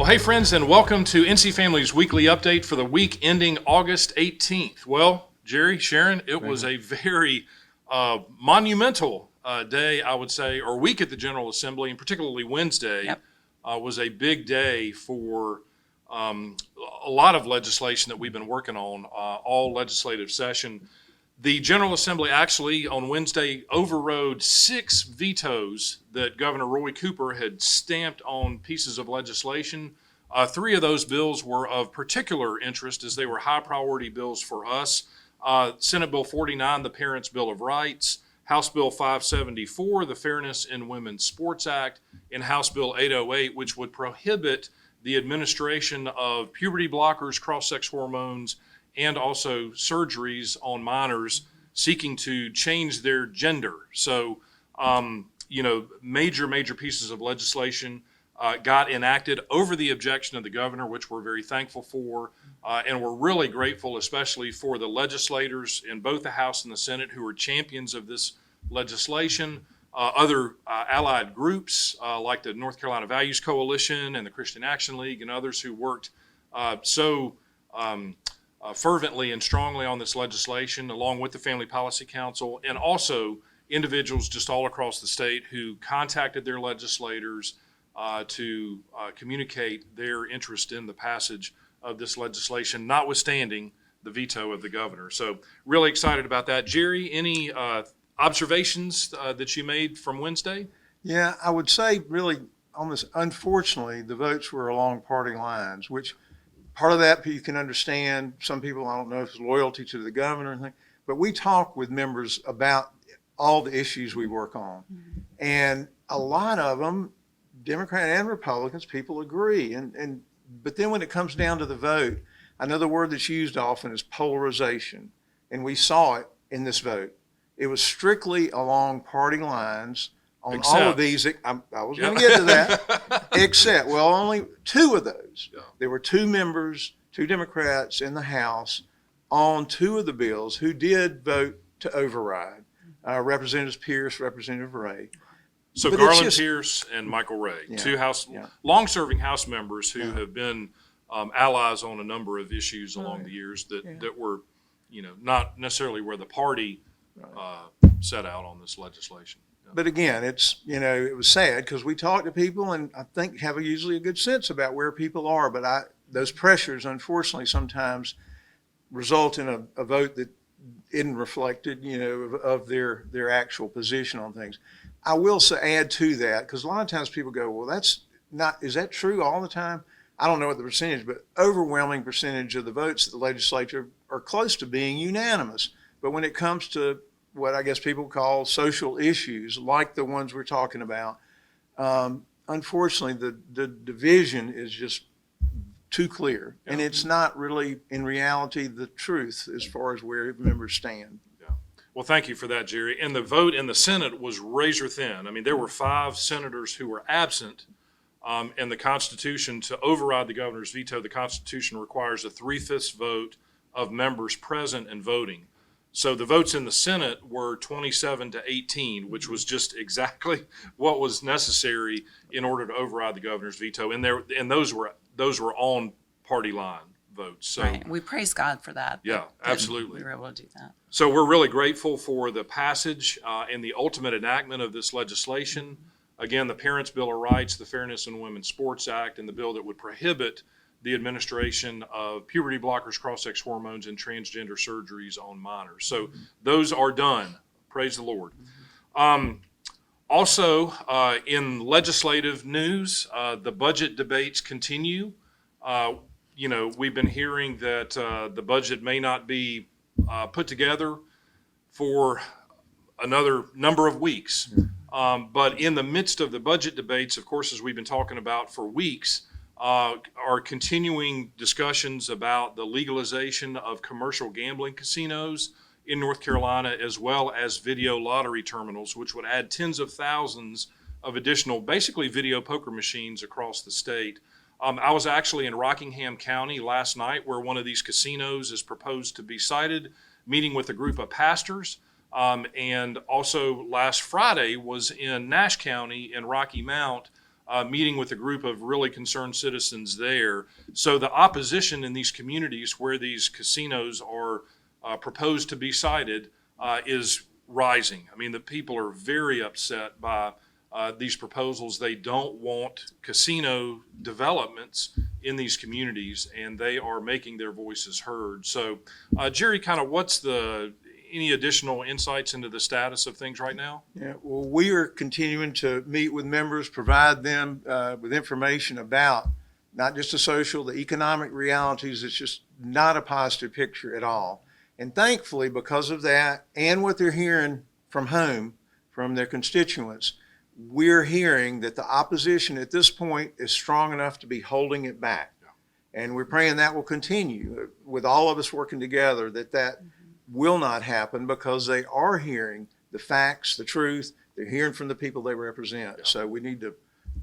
Well, hey friends, and welcome to NC Family's weekly update for the week ending August 18th. Well, Jerry, Sharon, it was a very monumental day, I would say, or week at the General Assembly, and particularly Wednesday was a big day for a lot of legislation that we've been working on all legislative session. The General Assembly actually on Wednesday overrode 6 vetoes that Governor Roy Cooper had stamped on pieces of legislation. 3 of those bills were of particular interest as they were high priority bills for us. Senate Bill 49, the Parents' Bill of Rights, House Bill 574, the Fairness in Women's Sports Act, and House Bill 808, which would prohibit the administration of puberty blockers, cross-sex hormones, and also surgeries on minors seeking to change their gender. So, major pieces of legislation got enacted over the objection of the governor, which we're very thankful for. And we're really grateful, especially for the legislators in both the House and the Senate who are champions of this legislation. Other allied groups like the North Carolina Values Coalition and the Christian Action League and others who worked fervently and strongly on this legislation, along with the Family Policy Council, and also individuals just all across the state who contacted their legislators to communicate their interest in the passage of this legislation, notwithstanding the veto of the governor. So really excited about that. Jerry, any observations that you made from Wednesday? Yeah, I would say really almost unfortunately, the votes were along party lines, which part of that you can understand. Some people, I don't know if it's loyalty to the governor or anything, but we talk with members about all the issues we work on. Mm-hmm. And a lot of them, Democrat and Republicans, people agree. But then when it comes down to the vote, I know the word that's used often is polarization. And we saw it in this vote. It was strictly along party lines on all of these. I was going to get to that. Except, only 2 of those. Yeah. There were 2 members, 2 Democrats in the House on 2 of the bills who did vote to override. Representatives Pierce, Representative Ray. So but Garland Pierce and Michael Ray, 2 long-serving House members who have been allies on a number of issues along the years that were, not necessarily where the party set out on this legislation. Yeah. But again, it was sad because we talk to people and I think have usually a good sense about where people are. But those pressures, unfortunately, sometimes result in a vote that isn't reflected, of their actual position on things. I will add to that, because a lot of times people go, well, is that true all the time? I don't know what the percentage, but overwhelming percentage of the votes at the legislature are close to being unanimous. But when it comes to what I guess people call social issues, like the ones we're talking about, unfortunately, the division is just too clear. Yeah. And it's not really, in reality, the truth as far as where members stand. Well, thank you for that, Jerry. And the vote in the Senate was razor thin. I mean, there were 5 senators who were absent, and the Constitution, to override the governor's veto, the Constitution requires a 3/5 vote of members present and voting. So the votes in the Senate were 27-18, which was just exactly what was necessary in order to override the governor's veto. And those were on party line votes. So, right. We praise God for that. Yeah, absolutely. We were able to do that. So we're really grateful for the passage and the ultimate enactment of this legislation. Again, the Parents' Bill of Rights, the Fairness in Women's Sports Act, and the bill that would prohibit the administration of puberty blockers, cross-sex hormones, and transgender surgeries on minors. So those are done. Praise the Lord. Also, in legislative news, the budget debates continue. We've been hearing that the budget may not be put together for another number of weeks. But in the midst of the budget debates, of course, as we've been talking about for weeks, are continuing discussions about the legalization of commercial gambling casinos in North Carolina, as well as video lottery terminals, which would add tens of thousands of additional, basically video poker machines across the state. I was actually in Rockingham County last night, where one of these casinos is proposed to be sited, meeting with a group of pastors. And also last Friday was in Nash County in Rocky Mount, meeting with a group of really concerned citizens there. So the opposition in these communities where these casinos are proposed to be sited is rising. I mean, the people are very upset by these proposals. They don't want casino developments in these communities, and they are making their voices heard. So, Jerry, kind of any additional insights into the status of things right now? Yeah, well, we are continuing to meet with members, provide them with information about not just the social, the economic realities. It's just not a positive picture at all. And thankfully, because of that and what they're hearing from home, from their constituents, we're hearing that the opposition at this point is strong enough to be holding it back. And we're praying that will continue with all of us working together, that will not happen, because they are hearing the facts, the truth. They're hearing from the people they represent. So we need to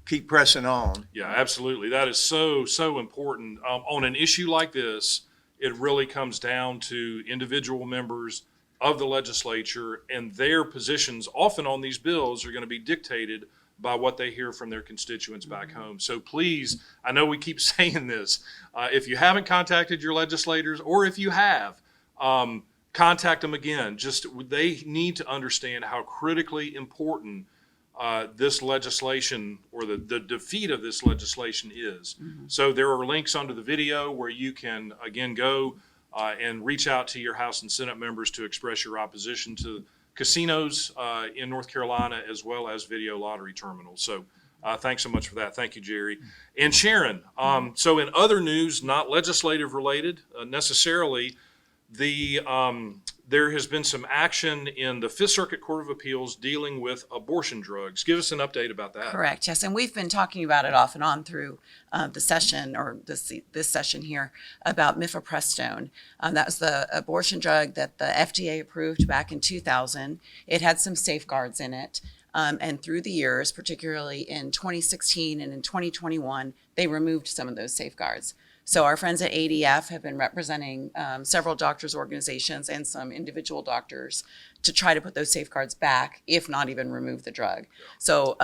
keep pressing on. Yeah, absolutely. That is so important. On an issue like this, it really comes down to individual members of the legislature, and their positions often on these bills are going to be dictated by what they hear from their constituents back home. So please, I know we keep saying this, if you haven't contacted your legislators, or if you have, contact them again. They need to understand how critically important this legislation, or the defeat of this legislation, is. So there are links under the video where you can again go and reach out to your House and Senate members to express your opposition to casinos in North Carolina, as well as video lottery terminals. So thanks so much for that. Thank you, Jerry. And Sharon, so in other news, not legislative related necessarily, there has been some action in the Fifth Circuit Court of Appeals dealing with abortion drugs. Give us an update about that. Correct, yes. And we've been talking about it off and on through the session, or this session here, about mifepristone. That was the abortion drug that the FDA approved back in 2000. It had some safeguards in it. And through the years, particularly in 2016 and in 2021, they removed some of those safeguards. So our friends at ADF have been representing several doctors' organizations and some individual doctors to try to put those safeguards back, if not even remove the drug. So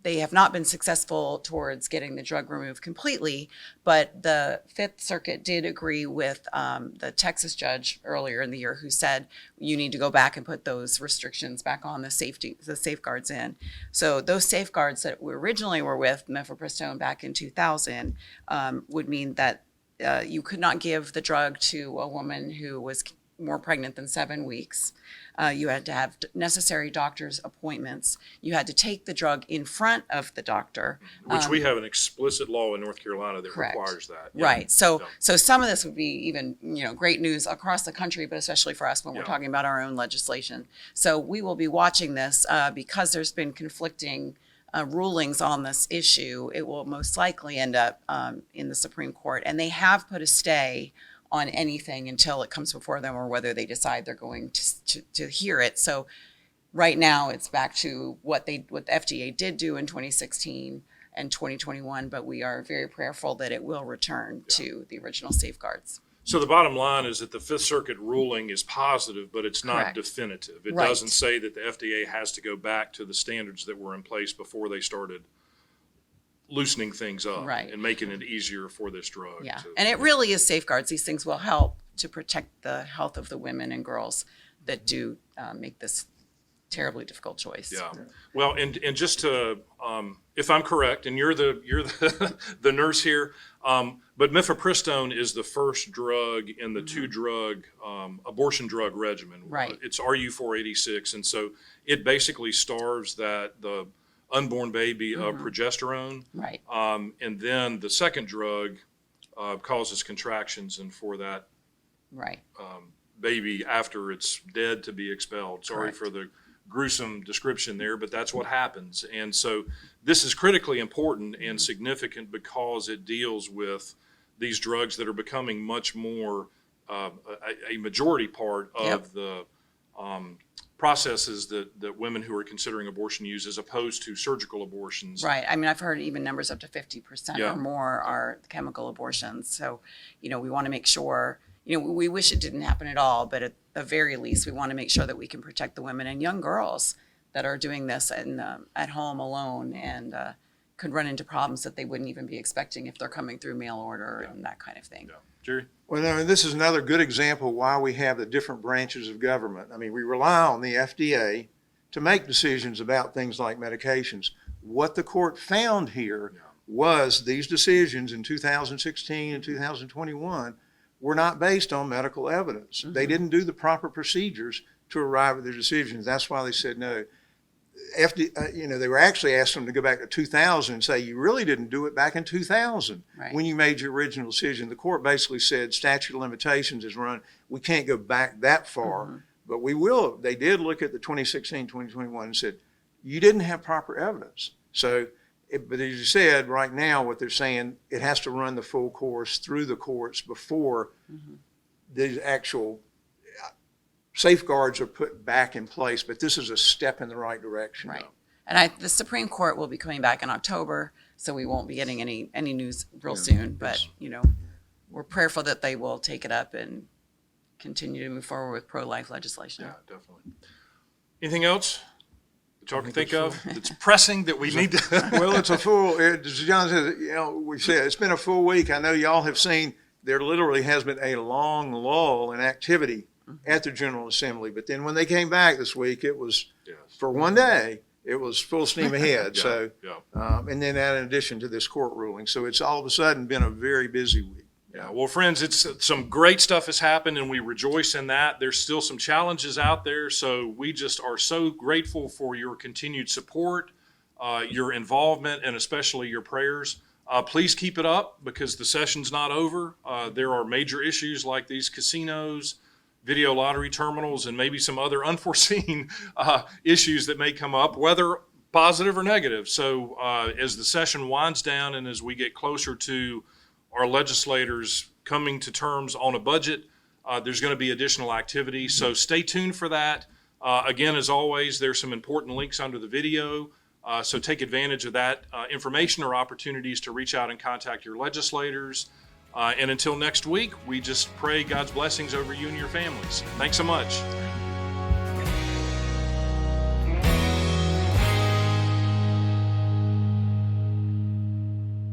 they have not been successful towards getting the drug removed completely, but the Fifth Circuit did agree with the Texas judge earlier in the year, who said you need to go back and put those restrictions back on, the safeguards in. So those safeguards that originally were with mifepristone back in 2000 would mean that you could not give the drug to a woman who was more pregnant than 7 weeks. You had to have necessary doctor's appointments. You had to take the drug in front of the doctor. Which we have an explicit law in North Carolina that Correct. requires that. Right. So some of this would be even, great news across the country, but especially for us when we're talking about our own legislation. So we will be watching this because there's been conflicting rulings on this issue. It will most likely end up in the Supreme Court, and they have put a stay on anything until it comes before them, or whether they decide they're going to hear it. So right now it's back to what the FDA did do in 2016 and 2021, but we are very prayerful that it will return to the original safeguards. So the bottom line is that the Fifth Circuit ruling is positive, but it's not Correct. definitive. It Right. doesn't say that the FDA has to go back to the standards that were in place before they started loosening things up, Right. and making it easier for this drug. Yeah, and it really is safeguards. These things will help to protect the health of the women and girls that do make this terribly difficult choice. Yeah. Well, and just to, if I'm correct, and you're the the nurse here, but mifepristone is the first drug in the two-drug abortion drug regimen. Right. It's RU486, and so it basically starves the unborn baby of progesterone. Right. And then the second drug causes contractions, and for that Right. baby after it's dead to be expelled. Sorry Correct. for the gruesome description there, but that's what happens. And so this is critically important and significant because it deals with these drugs that are becoming much more a majority part of the processes that women who are considering abortion use, as opposed to surgical abortions. Right. I mean, I've heard even numbers up to 50% Yeah. or more are chemical abortions. So, we want to make sure, we wish it didn't happen at all, but at the very least, we want to make sure that we can protect the women and young girls that are doing this at home alone, and could run into problems that they wouldn't even be expecting if they're coming through mail order and that kind of thing. Yeah. Jerry? Well, no, this is another good example why we have the different branches of government. I mean, we rely on the FDA to make decisions about things like medications. What the court found here was these decisions in 2016 and 2021 were not based on medical evidence. They didn't do the proper procedures to arrive at their decisions. That's why they said no. They were actually asked them to go back to 2000 and say, you really didn't do it back in 2000 when you made your original decision. The court basically said statute of limitations is run. We can't go back that far, but we will. They did look at the 2016, 2021 and said, you didn't have proper evidence. So, but as you said, right now what they're saying, it has to run the full course through the courts before these actual safeguards are put back in place, but this is a step in the right direction. Right. And the Supreme Court will be coming back in October, so we won't be getting any news real soon. But, we're prayerful that they will take it up and continue to move forward with pro-life legislation. Yeah, definitely. Anything else that y'all can think of that's pressing that we need to? Well, it's a full, as John said, we said it's been a full week. I know y'all have seen there literally has been a long lull in activity at the General Assembly. But then when they came back this week, it was, for one day, it was full steam ahead. And then that in addition to this court ruling. So it's all of a sudden been a very busy week. Yeah, well, friends, it's some great stuff has happened, and we rejoice in that. There's still some challenges out there, so we just are so grateful for your continued support, your involvement, and especially your prayers. Please keep it up because the session's not over. There are major issues like these casinos, video lottery terminals, and maybe some other unforeseen issues that may come up, whether positive or negative. So as the session winds down and as we get closer to our legislators coming to terms on a budget, there's going to be additional activity. So stay tuned for that. Again, as always, there's some important links under the video. So take advantage of that information or opportunities to reach out and contact your legislators. And until next week, we just pray God's blessings over you and your families. Thanks so much.